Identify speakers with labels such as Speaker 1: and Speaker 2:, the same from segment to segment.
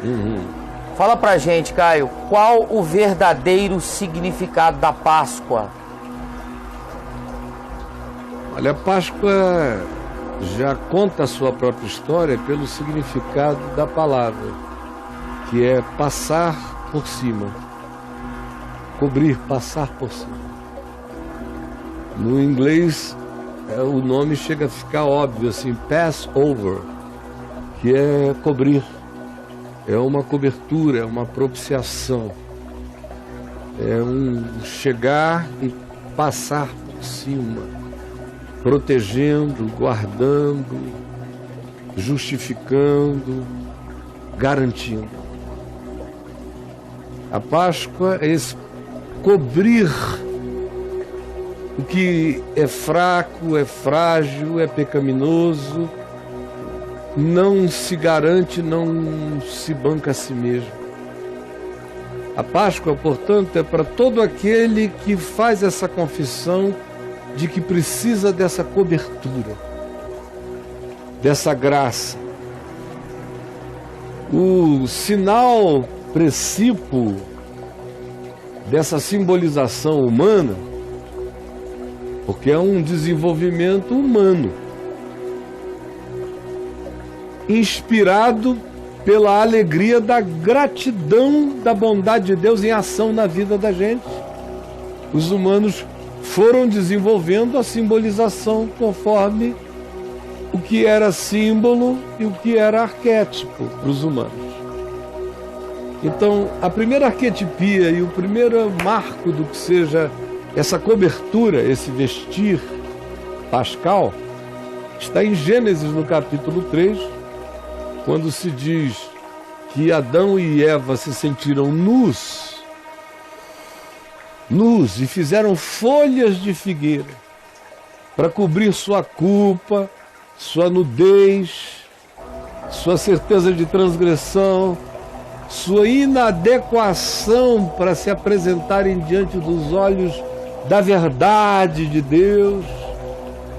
Speaker 1: Uhum.
Speaker 2: Fala pra gente, Caio, qual o verdadeiro significado da Páscoa?
Speaker 1: Olha, a Páscoa já conta a sua própria história pelo significado da palavra, que é passar por cima. Cobrir, passar por cima. No inglês, o nome chega a ficar óbvio, assim, pass over, que é cobrir. É uma cobertura, é uma propiciação. É um chegar e passar por cima, protegendo, guardando, justificando, garantindo. A Páscoa é esse cobrir o que é fraco, é frágil, é pecaminoso, não se garante, não se banca a si mesmo. A Páscoa, portanto, é para todo aquele que faz essa confissão de que precisa dessa cobertura, dessa graça. O sinal precípuo dessa simbolização humana, porque é um desenvolvimento humano, inspirado pela alegria da gratidão da bondade de Deus em ação na vida da gente. Os humanos foram desenvolvendo a simbolização conforme o que era símbolo e o que era arquétipo para os humanos. Então, a primeira arquetipia e o primeiro marco do que seja essa cobertura, esse vestir pascal, está em Gênesis, no capítulo 3, quando se diz que Adão e Eva se sentiram nus e fizeram folhas de figueira para cobrir sua culpa, sua nudez, sua certeza de transgressão, sua inadequação para se apresentarem diante dos olhos da verdade de Deus.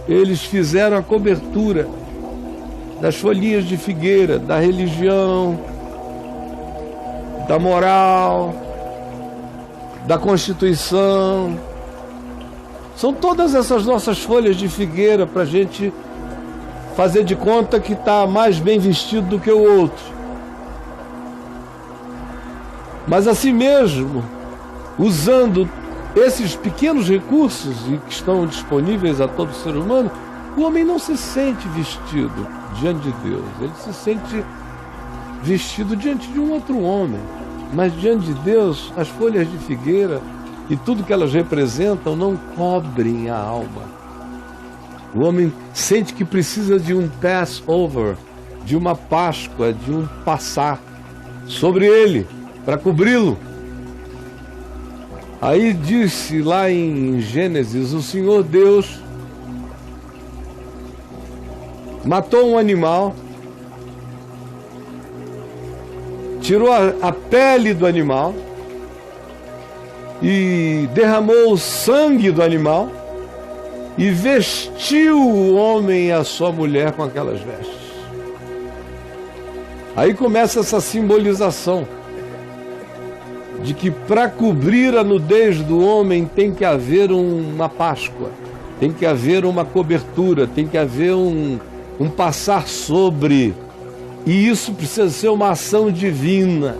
Speaker 1: Eles fizeram a cobertura das folhinhas de figueira, da religião, da moral, da Constituição. São todas essas nossas folhas de figueira para a gente fazer de conta que está mais bem vestido do que o outro. Mas assim mesmo, usando esses pequenos recursos que estão disponíveis a todo ser humano, o homem não se sente vestido diante de Deus. Ele se sente vestido diante de um outro homem. Mas diante de Deus, as folhas de figueira e tudo que elas representam não cobrem a alma. O homem sente que precisa de um Passover, de uma Páscoa, de um passar sobre ele, para cobri-lo. Aí disse lá em Gênesis, o Senhor Deus matou um animal, tirou a pele do animal e derramou o sangue do animal e vestiu o homem e a sua mulher com aquelas vestes. Aí começa essa simbolização de que para cobrir a nudez do homem tem que haver uma Páscoa, tem que haver uma cobertura, tem que haver um passar sobre, e isso precisa ser uma ação divina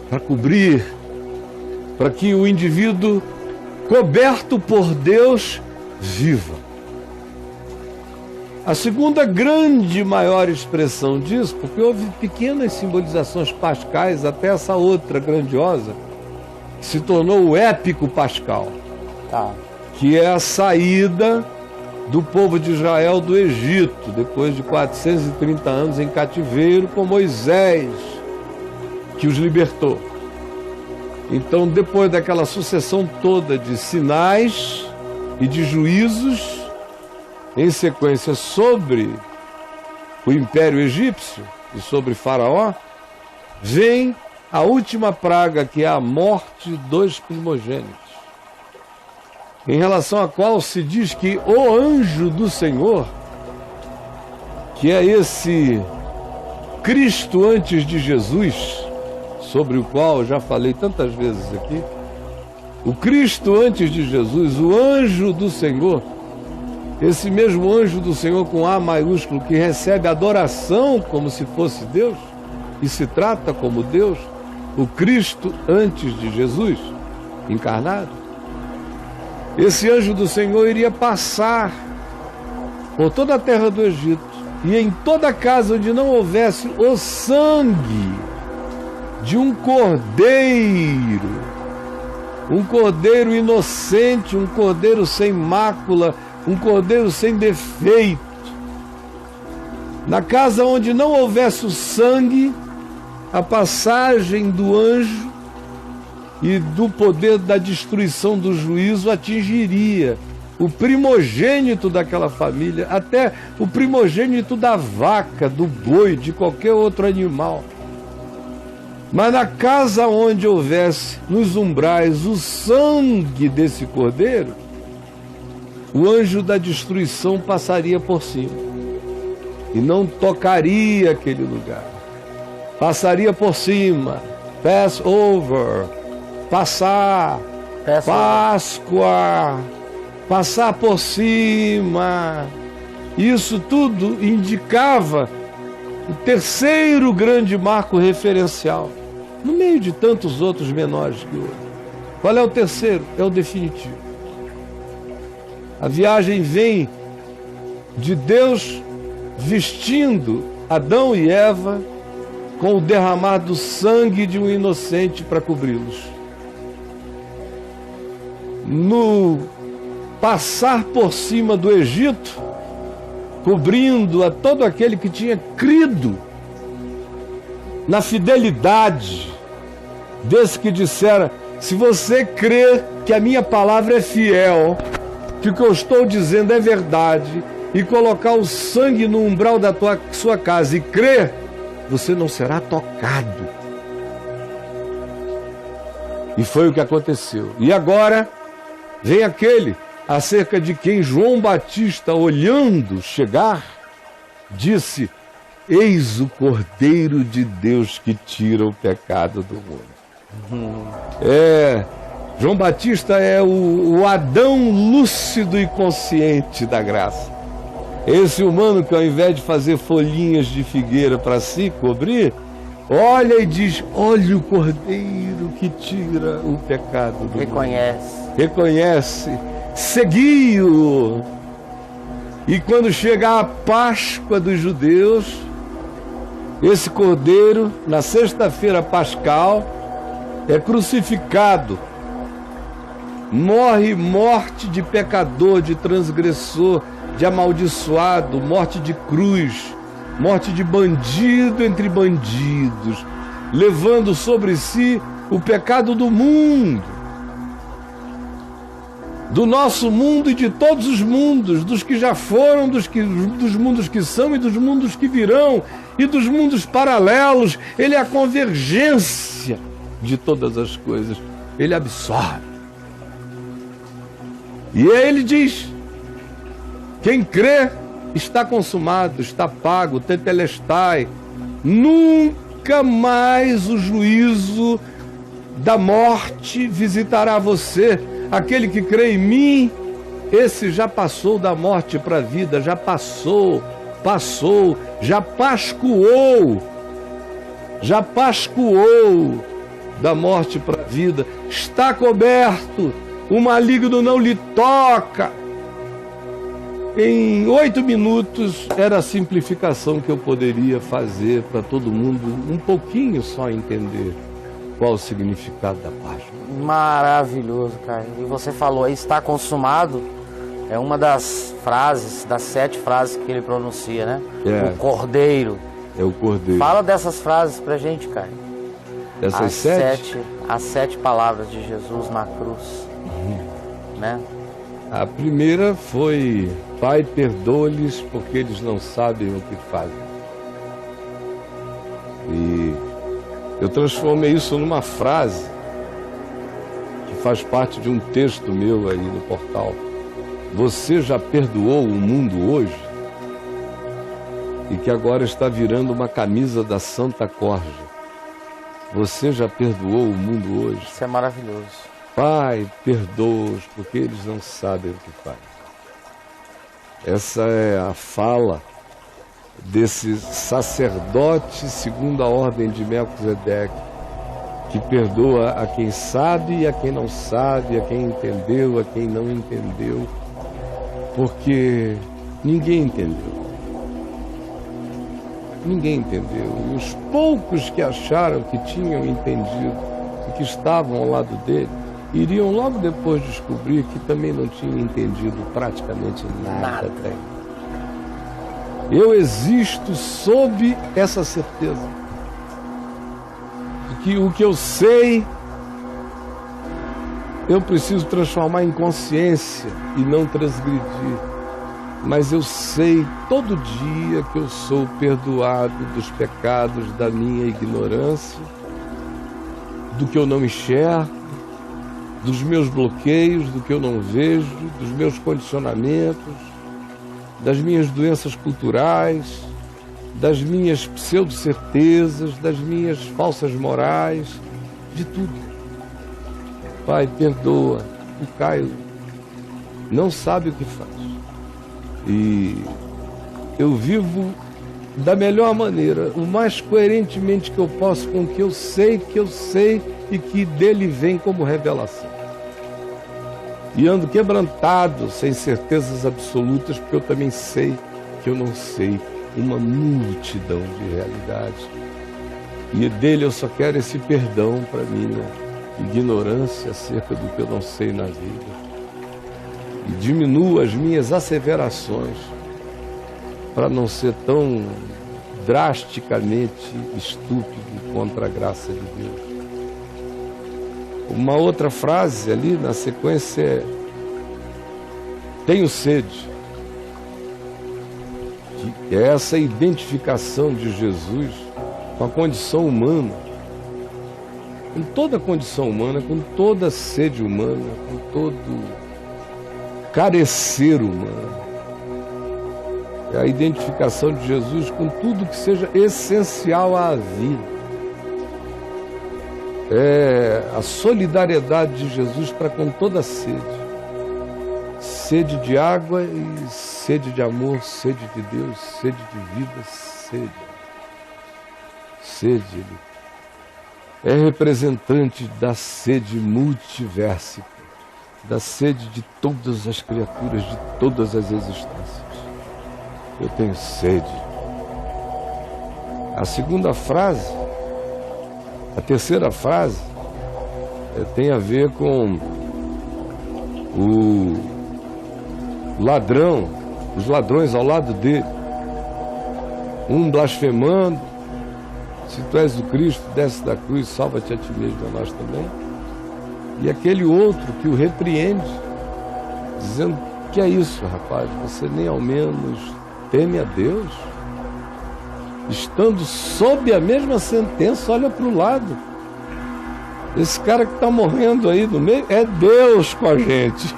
Speaker 1: para cobrir, para que o indivíduo coberto por Deus viva. A segunda grande maior expressão disso, porque houve pequenas simbolizações pascais até essa outra grandiosa, que se tornou o épico pascal, que é a saída do povo de Israel do Egito, depois de 430 anos em cativeiro, com Moisés, que os libertou. Então, depois daquela sucessão toda de sinais e de juízos, em sequência sobre o Império Egípcio e sobre Faraó, vem a última praga, que é a morte dos primogênitos, em relação à qual se diz que o anjo do Senhor, que é esse Cristo antes de Jesus, sobre o qual eu já falei tantas vezes aqui. O Cristo antes de Jesus, o anjo do Senhor, esse mesmo anjo do Senhor com A maiúsculo, que recebe adoração como se fosse Deus e se trata como Deus, o Cristo antes de Jesus, encarnado, esse anjo do Senhor iria passar por toda a terra do Egito e em toda casa onde não houvesse o sangue de um cordeiro inocente, um cordeiro sem mácula, um cordeiro sem defeito. Na casa onde não houvesse o sangue, a passagem do anjo e do poder da destruição do juízo atingiria o primogênito daquela família, até o primogênito da vaca, do boi, de qualquer outro animal. Mas na casa onde houvesse, nos umbrais, o sangue desse cordeiro, o anjo da destruição passaria por cima e não tocaria aquele lugar. Passaria por cima, Passover, passar, Páscoa, passar por cima. Isso tudo indicava o terceiro grande marco referencial, no meio de tantos outros menores que outros. Qual é o terceiro? É o definitivo. A viagem vem de Deus vestindo Adão e Eva com o derramar do sangue de um inocente para cobri-los. No passar por cima do Egito, cobrindo a todo aquele que tinha crido na fidelidade desse que dissera: se você crê que a minha palavra é fiel, que o que eu estou dizendo é verdade, e colocar o sangue no umbral da sua casa e crer, você não será tocado. E foi o que aconteceu. E agora vem aquele acerca de quem João Batista, olhando chegar, disse: eis o Cordeiro de Deus que tira o pecado do mundo. João Batista é o Adão lúcido e consciente da graça. Esse humano que, ao invés de fazer folhinhas de figueira para si cobrir, olha e diz: olha o Cordeiro que tira o pecado do mundo. Reconhece, segui-o. E quando chegar a Páscoa dos judeus, esse Cordeiro, na sexta-feira pascal, é crucificado, morre morte de pecador, de transgressor, de amaldiçoado, morte de cruz, morte de bandido entre bandidos, levando sobre si o pecado do mundo, do nosso mundo e de todos os mundos, dos que já foram, dos mundos que são e dos mundos que virão e dos mundos paralelos. Ele é a convergência de todas as coisas, ele absorve. E ele diz: quem crê está consumado, está pago, tetelestai. Nunca mais o juízo da morte visitará você. Aquele que crê em mim, esse já passou da morte para a vida, já passou, já pascuou da morte para a vida. Está coberto, o maligno não lhe toca. Em 8 minutos era a simplificação que eu poderia fazer para todo mundo um pouquinho só entender qual o significado da Páscoa.
Speaker 2: Maravilhoso, cara. E você falou aí, está consumado, é uma das frases, das 7 frases que ele pronuncia, né? O Cordeiro.
Speaker 1: É o Cordeiro.
Speaker 2: Fala dessas frases pra gente, cara.
Speaker 1: Essas 7?
Speaker 2: As 7 palavras de Jesus na cruz, né?
Speaker 1: A primeira foi: Pai, perdoa-lhes porque eles não sabem o que fazem. E eu transformei isso numa frase que faz parte de um texto meu aí no portal. Você já perdoou o mundo hoje? E que agora está virando uma camisa da Santa Corja. Você já perdoou o mundo hoje?
Speaker 2: Isso é maravilhoso.
Speaker 1: Pai, perdoa-os, porque eles não sabem o que fazem. Essa é a fala desse sacerdote segundo a ordem de Melquisedeque, que perdoa a quem sabe e a quem não sabe, a quem entendeu, a quem não entendeu, porque ninguém entendeu. Ninguém entendeu. E os poucos que acharam que tinham entendido e que estavam ao lado dele, iriam logo depois descobrir que também não tinham entendido praticamente nada. Eu existo sob essa certeza de que o que eu sei, eu preciso transformar em consciência e não transgredir. Mas eu sei todo dia que eu sou perdoado dos pecados da minha ignorância, do que eu não enxergo, dos meus bloqueios, do que eu não vejo, dos meus condicionamentos, das minhas doenças culturais, das minhas pseudo-certezas, das minhas falsas morais, de tudo. Pai, perdoa. O Caio não sabe o que faz. E eu vivo da melhor maneira, o mais coerentemente que eu posso com o que eu sei e que dele vem como revelação. E ando quebrantado, sem certezas absolutas, porque eu também sei que eu não sei uma multidão de realidades. E dele eu só quero esse perdão para minha ignorância acerca do que eu não sei na vida. E diminua as minhas asseverações para não ser tão drasticamente estúpido contra a graça de Deus. Uma outra frase ali na sequência é: tenho sede. Que é essa identificação de Jesus com a condição humana, com toda a condição humana, com toda a sede humana, com todo carecer humano. É a identificação de Jesus com tudo que seja essencial à vida. É a solidariedade de Jesus para com toda a sede. Sede de água e sede de amor, sede de Deus, sede de vida, sede. Sede, ele é representante da sede multiversica, da sede de todas as criaturas, de todas as existências. Eu tenho sede. A segunda frase, a terceira frase, tem a ver com o ladrão, os ladrões ao lado dele. Um blasfemando: se tu és o Cristo, desce da cruz, salva-te a ti mesmo, a nós também. E aquele outro que o repreende, dizendo: que é isso, rapaz, você nem ao menos teme a Deus? Estando sob a mesma sentença, olha para o lado. Esse cara que está morrendo aí no meio, é Deus com a gente.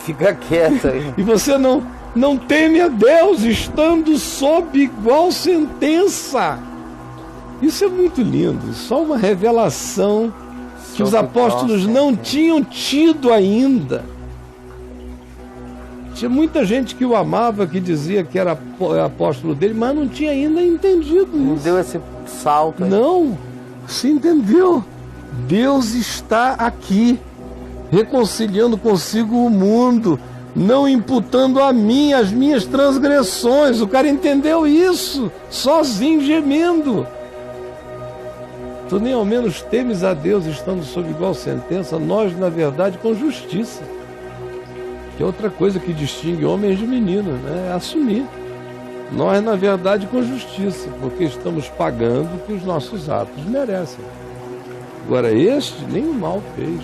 Speaker 2: Fica quieto aí.
Speaker 1: E você não teme a Deus, estando sob igual sentença. Isso é muito lindo, só uma revelação que os apóstolos não tinham tido ainda. Tinha muita gente que o amava, que dizia que era apóstolo dele, mas não tinha ainda entendido isso.
Speaker 2: Não deu esse salto aí.
Speaker 1: Não, se entendeu. Deus está aqui, reconciliando consigo o mundo, não imputando a mim as minhas transgressões. O cara entendeu isso, sozinho, gemendo. Tu nem ao menos temes a Deus estando sob igual sentença, nós, na verdade, com justiça. Que é outra coisa que distingue homens de meninos, né? É assumir. Nós, na verdade, com justiça, porque estamos pagando o que os nossos atos merecem. Agora, este nem o mal fez.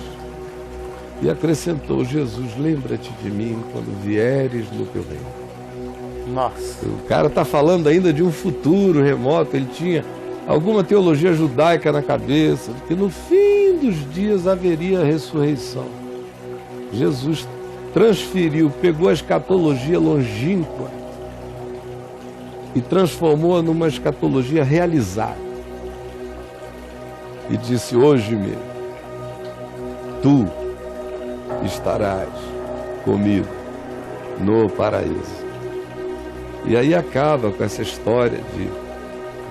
Speaker 1: E acrescentou Jesus: lembra-te de mim quando vieres no teu reino.
Speaker 2: Nossa.
Speaker 1: O cara está falando ainda de um futuro remoto. Ele tinha alguma teologia judaica na cabeça, que no fim dos dias haveria ressurreição. Jesus transferiu, pegou a escatologia longínqua e transformou-a numa escatologia realizada. e disse: hoje mesmo tu estarás comigo no paraíso. E aí acaba com essa história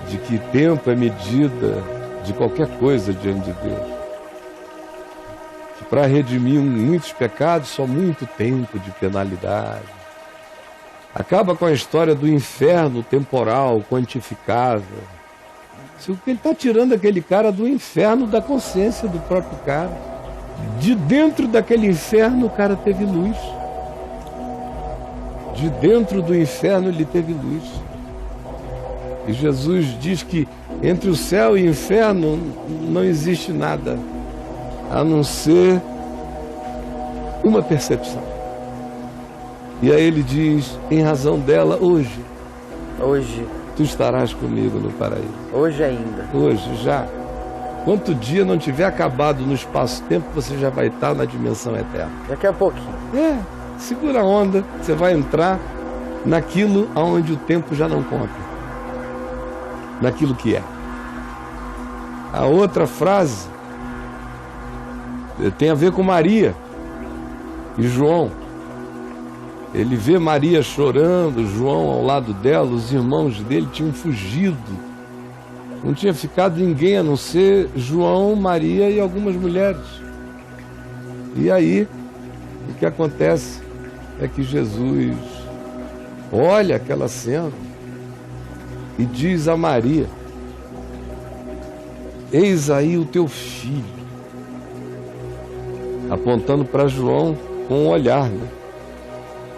Speaker 1: de que tempo é medida de qualquer coisa diante de Deus. Que para redimir muitos pecados, só muito tempo de penalidade. Acaba com a história do inferno temporal, quantificável. Ele está tirando aquele cara do inferno da consciência do próprio cara. De dentro daquele inferno o cara teve luz. De dentro do inferno ele teve luz. E Jesus diz que entre o céu e o inferno não existe nada, a não ser uma percepção. E aí ele diz, em razão dela, hoje tu estarás comigo no paraíso.
Speaker 2: Hoje ainda.
Speaker 1: Hoje, já. Quanto dia não tiver acabado no espaço-tempo, você já vai estar na dimensão eterna.
Speaker 2: Daqui a pouquinho.
Speaker 1: Segura a onda, você vai entrar naquilo onde o tempo já não conta. Naquilo que é. A outra frase tem a ver com Maria e João. Ele vê Maria chorando, João ao lado dela, os irmãos dele tinham fugido. Não tinha ficado ninguém a não ser João, Maria e algumas mulheres. E aí, o que acontece é que Jesus olha aquela cena e diz a Maria: eis aí o teu filho. Apontando para João com um olhar, né?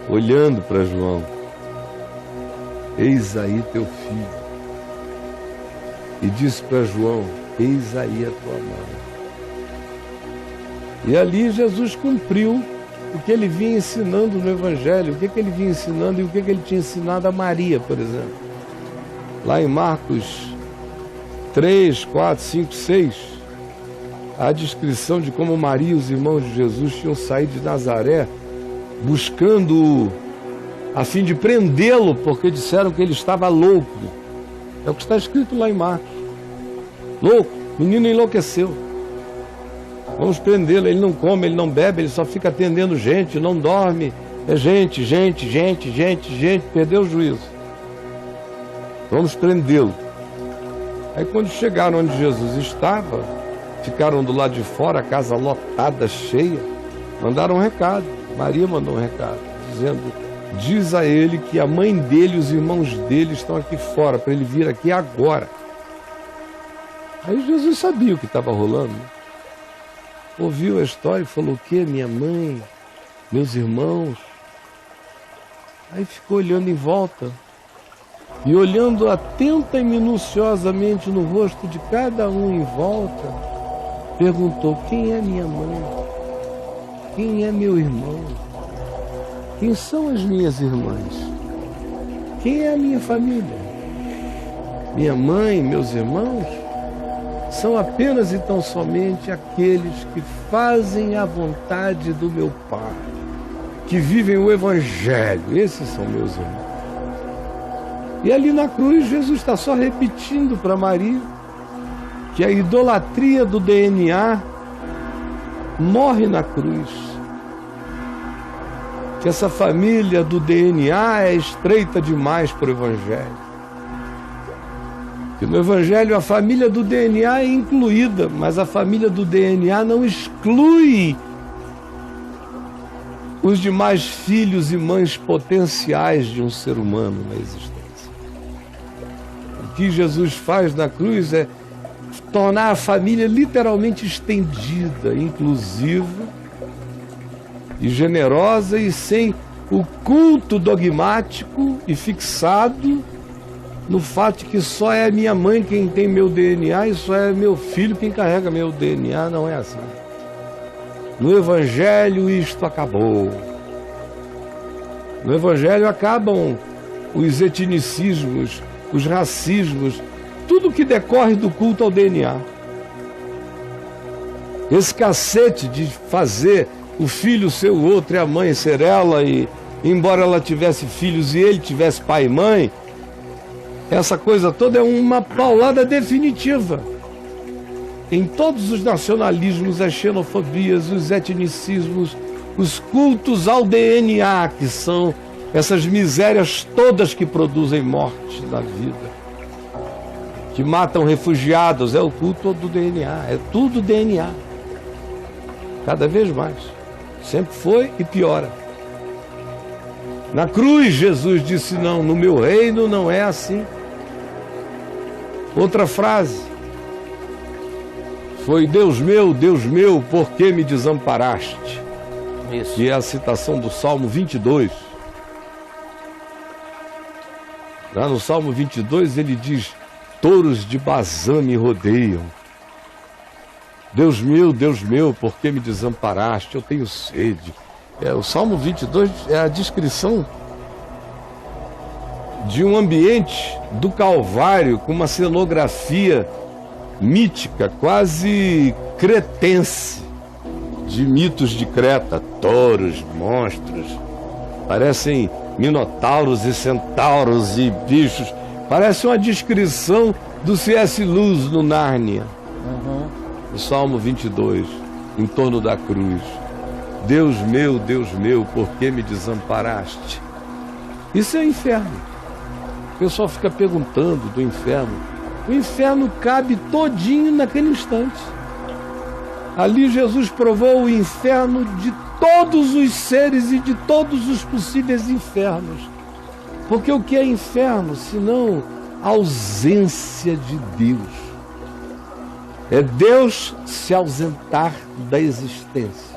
Speaker 1: Olhando para João. Eis aí teu filho. E disse para João: eis aí a tua mãe. E ali Jesus cumpriu o que ele vinha ensinando no Evangelho. O que ele vinha ensinando e o que ele tinha ensinado a Maria, por exemplo. Lá em Marcos 3, 4, 5, 6, a descrição de como Maria e os irmãos de Jesus tinham saído de Nazaré buscando-o a fim de prendê-lo, porque disseram que ele estava louco. É o que está escrito lá em Marcos. Louco, menino enlouqueceu. Vamos prendê-lo, ele não come, ele não bebe, ele só fica atendendo gente, não dorme. É gente, perdeu o juízo. Vamos prendê-lo. Aí quando chegaram onde Jesus estava, ficaram do lado de fora, a casa lotada, cheia, mandaram um recado. Maria mandou um recado, dizendo: diz a ele que a mãe dele e os irmãos dele estão aqui fora, para ele vir aqui agora. Aí Jesus sabia o que estava rolando. Ouviu a história e falou: o quê? Minha mãe, meus irmãos? Aí ficou olhando em volta. E olhando atenta e minuciosamente no rosto de cada um em volta, perguntou: quem é minha mãe? Quem é meu irmão? Quem são as minhas irmãs? Quem é a minha família? Minha mãe, meus irmãos, são apenas e tão somente aqueles que fazem a vontade do meu Pai, que vivem o Evangelho. Esses são meus irmãos. E ali na cruz, Jesus está só repetindo para Maria que a idolatria do DNA morre na cruz. Que essa família do DNA é estreita demais para o Evangelho. Que no Evangelho a família do DNA é incluída, mas a família do DNA não exclui os demais filhos e mães potenciais de um ser humano na existência. O que Jesus faz na cruz é tornar a família literalmente estendida, inclusiva e generosa e sem o culto dogmático e fixado no fato de que só é minha mãe quem tem meu DNA e só é meu filho quem carrega meu DNA. Não é assim. No Evangelho isto acabou. No Evangelho acabam os etnicismos, os racismos, tudo que decorre do culto ao DNA. Esse cacete de fazer o filho ser o outro e a mãe ser ela, e embora ela tivesse filhos e ele tivesse pai e mãe, essa coisa toda é uma paulada definitiva. em todos os nacionalismos, as xenofobias, os etnicismos, os cultos ao DNA, que são essas misérias todas que produzem morte na vida, que matam refugiados, é o culto do DNA, é tudo DNA. Cada vez mais. Sempre foi e piora. Na cruz, Jesus disse: não, no meu reino não é assim. Outra frase foi: Deus meu, por que me desamparaste? Isso. Que é a citação do Salmo 22. Lá no Salmo 22 ele diz: touros de Bazã me rodeiam. Deus meu, por que me desamparaste? Eu tenho sede. O Salmo 22 é a descrição de um ambiente do Calvário com uma cenografia mítica, quase cretense, de mitos de Creta, touros, monstros, parecem minotauros e centauros e bichos, parece uma descrição do C.S. Lewis no Nárnia. O Salmo 22, em torno da cruz. Deus meu, por que me desamparaste? Isso é inferno. O pessoal fica perguntando do inferno. O inferno cabe todinho naquele instante. Ali Jesus provou o inferno de todos os seres e de todos os possíveis infernos. Porque o que é inferno, senão ausência de Deus? É Deus se ausentar da existência.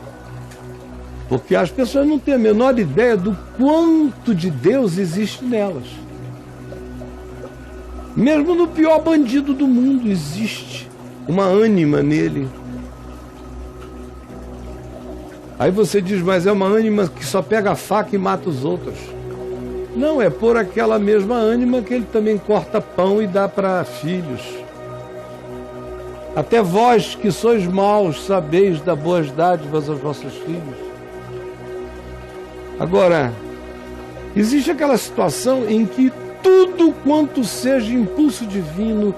Speaker 1: Porque as pessoas não têm a menor ideia do quanto de Deus existe nelas. Mesmo no pior bandido do mundo existe uma ânima nele. Aí você diz: mas é uma ânima que só pega a faca e mata os outros. Não, é por aquela mesma ânima que ele também corta pão e dá para filhos. Até vós que sois maus, sabeis dar boas dádivas aos vossos filhos. Agora, existe aquela situação em que tudo quanto seja impulso divino,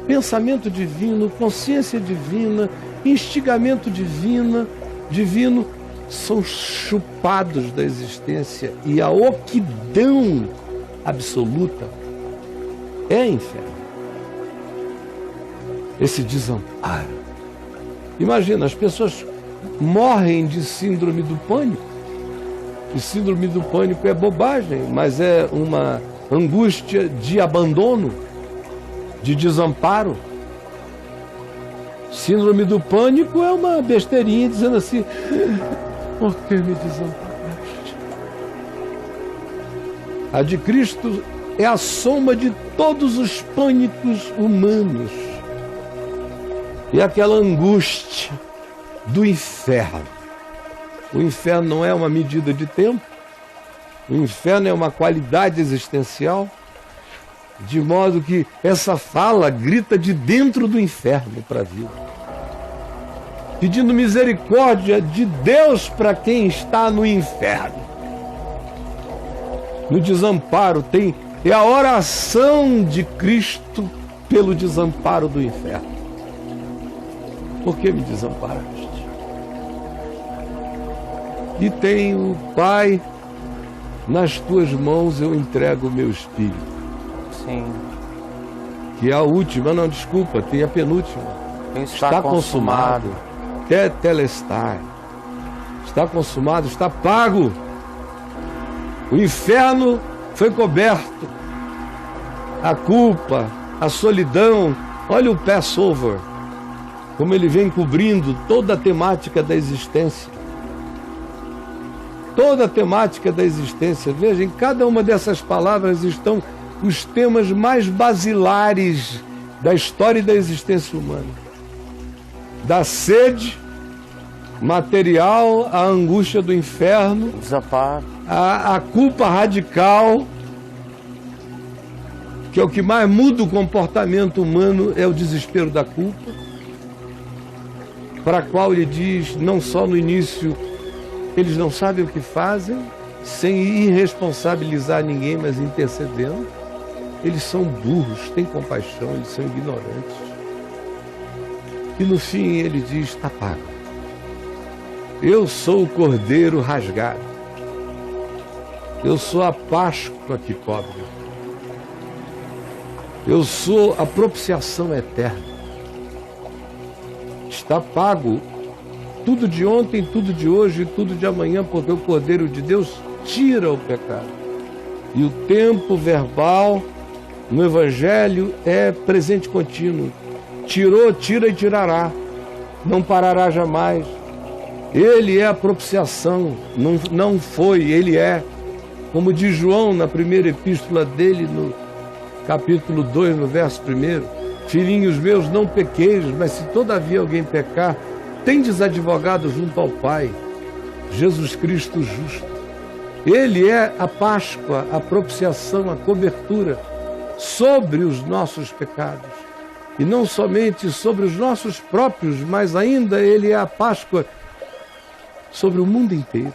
Speaker 1: pensamento divino, consciência divina, instigamento divino, são chupados da existência, e a oquidão absoluta é inferno. Esse desamparo. Imagina, as pessoas morrem de síndrome do pânico. E síndrome do pânico é bobagem, mas é uma angústia de abandono, de desamparo. Síndrome do pânico é uma besteirinha dizendo assim: por que me desamparaste? A de Cristo é a soma de todos os pânicos humanos. E aquela angústia do inferno. O inferno não é uma medida de tempo. O inferno é uma qualidade existencial. De modo que essa fala grita de dentro do inferno para a vida. Pedindo misericórdia de Deus para quem está no inferno. No desamparo é a oração de Cristo pelo desamparo do inferno. Por que me desamparaste? E tenho, Pai, nas tuas mãos eu entrego o meu espírito.
Speaker 2: Sim.
Speaker 1: Que é a última, não, desculpa, tem a penúltima.
Speaker 2: Está consumado.
Speaker 1: Tetelestai. Está consumado, está pago. O inferno foi coberto. A culpa, a solidão. Olha o Passover, como ele vem cobrindo toda a temática da existência. Toda a temática da existência. Veja, em cada uma dessas palavras estão os temas mais basilares da história e da existência humana. Da sede material, a angústia do inferno,
Speaker 2: desamparo,
Speaker 1: a culpa radical, que é o que mais muda o comportamento humano, é o desespero da culpa, para a qual ele diz, não só no início, eles não sabem o que fazem, sem irresponsabilizar ninguém, mas intercedendo. Eles são burros, têm compaixão, eles são ignorantes. E no fim ele diz, está pago. Eu sou o cordeiro rasgado. Eu sou a Páscoa que cobre. Eu sou a propiciação eterna. Está pago tudo de ontem, tudo de hoje e tudo de amanhã, porque o Cordeiro de Deus tira o pecado. E o tempo verbal no Evangelho é presente contínuo. Tirou, tira e tirará. Não parará jamais. Ele é a propiciação. Não foi, ele é. Como diz João na primeira epístola dele, no capítulo 2, no verso 1. Filhinhos meus, não pequeis, mas se todavia alguém pecar, tendes advogado junto ao Pai, Jesus Cristo justo. Ele é a Páscoa, a propiciação, a cobertura sobre os nossos pecados. E não somente sobre os nossos próprios, mas ainda Ele é a Páscoa sobre o mundo inteiro.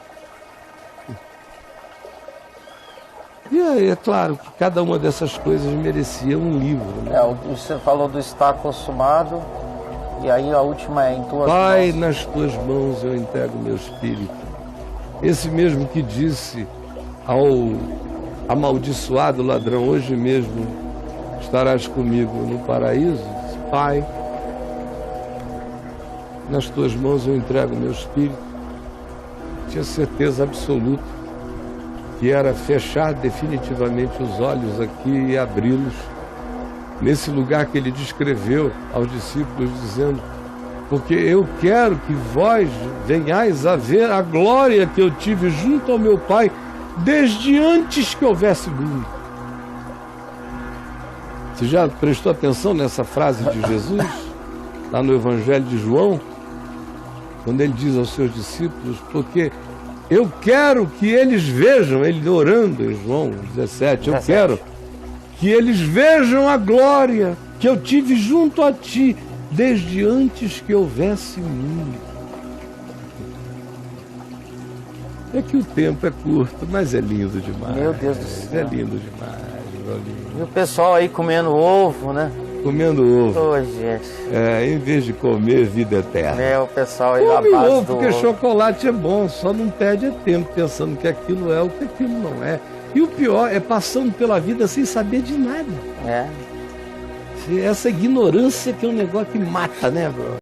Speaker 1: E é claro que cada uma dessas coisas merecia um livro. Né?
Speaker 2: Você falou do está consumado, e aí a última é em tuas
Speaker 1: Pai,
Speaker 2: mãos.
Speaker 1: nas tuas mãos eu entrego o meu espírito. Esse mesmo que disse ao amaldiçoado ladrão, hoje mesmo estarás comigo no paraíso. Pai, nas tuas mãos eu entrego o meu espírito. Tinha certeza absoluta que era fechar definitivamente os olhos aqui e abri-los nesse lugar que ele descreveu aos discípulos, dizendo, porque eu quero que vós venhais a ver a glória que eu tive junto ao meu Pai desde antes que houvesse mundo. Você já prestou atenção nessa frase de Jesus, lá no Evangelho de João, quando ele diz aos seus discípulos, porque eu quero que eles vejam, ele orando em João 17, eu quero que eles vejam a glória que eu tive junto a ti, desde antes que houvesse mundo. É que o tempo é curto, mas é lindo demais.
Speaker 2: Meu Deus do céu.
Speaker 1: É lindo demais, Rolinho.
Speaker 2: E o pessoal aí comendo ovo, né?
Speaker 1: Comendo ovo.
Speaker 2: Ô, gente.
Speaker 1: Em vez de comer vida eterna.
Speaker 2: O pessoal aí na
Speaker 1: Come
Speaker 2: base
Speaker 1: ovo,
Speaker 2: do
Speaker 1: porque
Speaker 2: ovo.
Speaker 1: chocolate é bom, só não perde tempo pensando que aquilo é o que aquilo não é. E o pior é passando pela vida sem saber de nada. Essa ignorância que é um negócio que mata, né, bro?